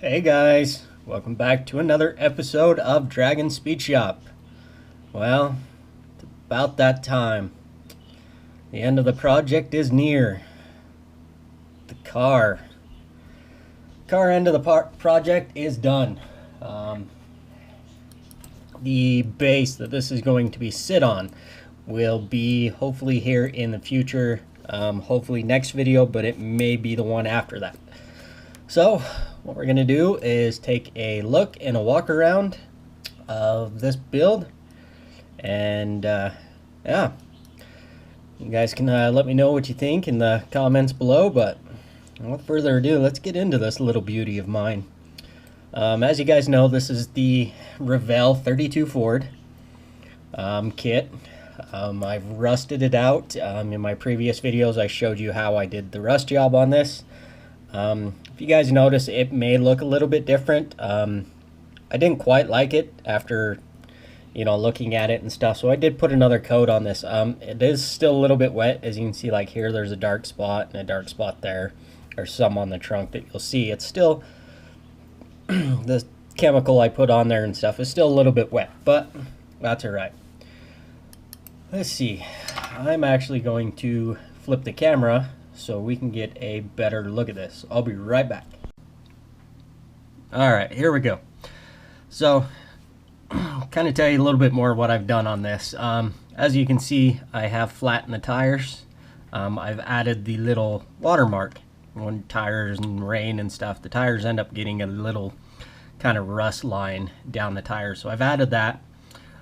Hey guys, welcome back to another episode of Dragon Speed Shop. Well, it's about that time. The end of the project is near. The car end of the project is done. The base that this is going to be sit on will be hopefully here in the future, hopefully next video, but it may be the one after that. So what we're going to do is take a look and a walk around of this build, and yeah, you guys can let me know what you think in the comments below. But without further ado, let's get into this little beauty of mine. As you guys know, this is the Revell 32 Ford kit. I've rusted it out. In my previous videos I showed you how I did the rust job on this. If you guys notice, it may look a little bit different. I didn't quite like it after, looking at it and stuff, so I did put another coat on this. It is still a little bit wet, as you can see. Like here, there's a dark spot and a dark spot there. There's some on the trunk that you'll see. It's still, the chemical I put on there and stuff is still a little bit wet, but that's alright. Let's see. I'm actually going to flip the camera so we can get a better look at this. I'll be right back. Alright, here we go. So, kind of tell you a little bit more what I've done on this. As you can see, I have flattened the tires. I've added the little watermark. When tires and rain and stuff, the tires end up getting a little kind of rust line down the tires. So I've added that.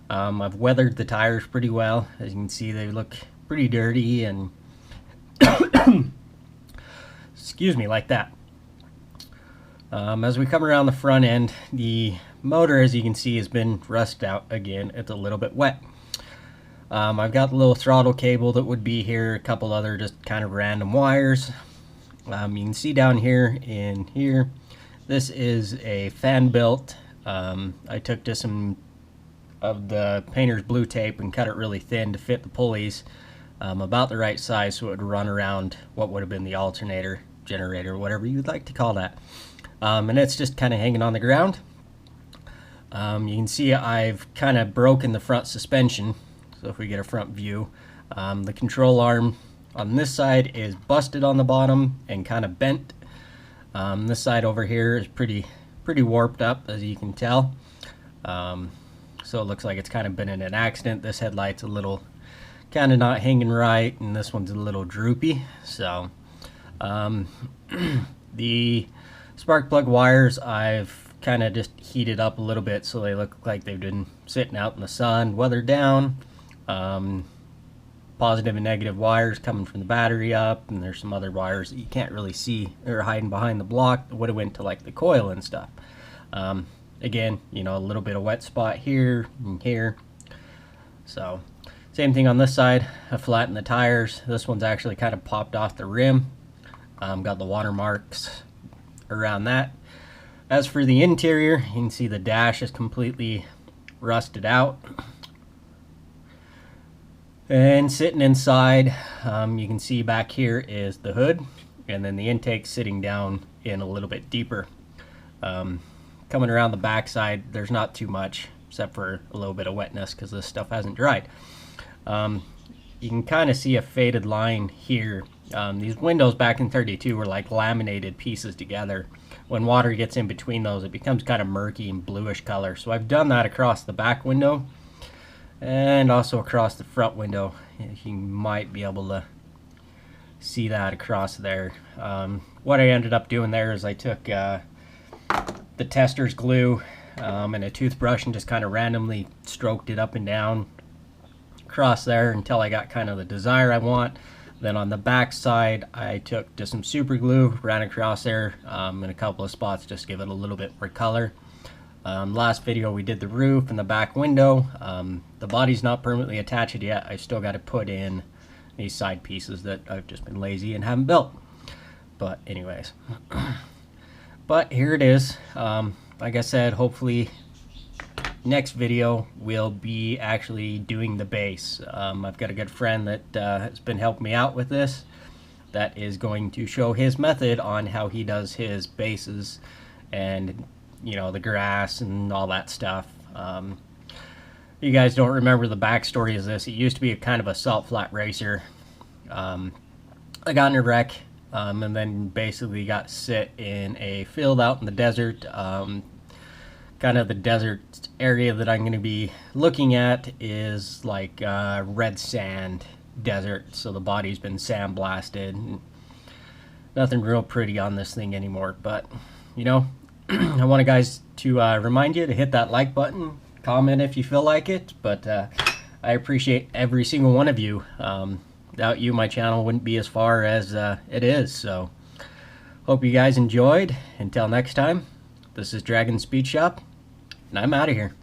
I've weathered the tires pretty well. As you can see, they look pretty dirty and excuse me, like that. As we come around the front end, the motor, as you can see, has been rusted out again. It's a little bit wet. I've got the little throttle cable that would be here, a couple other just kind of random wires. You can see down here in here, this is a fan belt. I took just some of the painter's blue tape and cut it really thin to fit the pulleys, about the right size, so it would run around what would have been the alternator, generator, whatever you'd like to call that. And it's just kind of hanging on the ground. You can see I've kind of broken the front suspension. So if we get a front view, the control arm on this side is busted on the bottom and kind of bent. This side over here is pretty warped up, as you can tell. So it looks like it's kind of been in an accident. This headlight's a little kind of not hanging right, and this one's a little droopy. So the spark plug wires, I've kind of just heated up a little bit so they look like they've been sitting out in the sun, weathered down. Positive and negative wires coming from the battery up, and there's some other wires that you can't really see. They're hiding behind the block that would have went to like the coil and stuff. Again, a little bit of wet spot here and here. So same thing on this side. I flattened the tires. This one's actually kind of popped off the rim. Got the watermarks around that. As for the interior, you can see the dash is completely rusted out. And sitting inside, you can see back here is the hood, and then the intake sitting down in a little bit deeper. Coming around the back side, there's not too much except for a little bit of wetness because this stuff hasn't dried. You can kind of see a faded line here. These windows back in 32 were like laminated pieces together. When water gets in between those, it becomes kind of murky and bluish color. So I've done that across the back window and also across the front window. You might be able to see that across there. What I ended up doing there is I took the tester's glue and a toothbrush and just kind of randomly stroked it up and down across there until I got kind of the design I want. Then on the back side, I took just some super glue, ran across there in a couple of spots just to give it a little bit more color. Last video we did the roof and the back window. The body's not permanently attached yet. I still got to put in these side pieces that I've just been lazy and haven't built. But anyways, but here it is. Like I said, hopefully next video we'll be actually doing the base. I've got a good friend that has been helping me out with this, that is going to show his method on how he does his bases and you know, the grass and all that stuff. You guys don't remember the backstory of this. It used to be a kind of a salt flat racer. I got in a wreck, and then basically got sit in a field out in the desert. Kind of the desert area that I'm going to be looking at is like red sand desert, so the body's been sandblasted. Nothing real pretty on this thing anymore, but you know, I want you guys to remind you to hit that like button, comment if you feel like it, but I appreciate every single one of you. Without you, my channel wouldn't be as far as it is, so hope you guys enjoyed. Until next time, this is Dragon Speed Shop, and I'm out of here.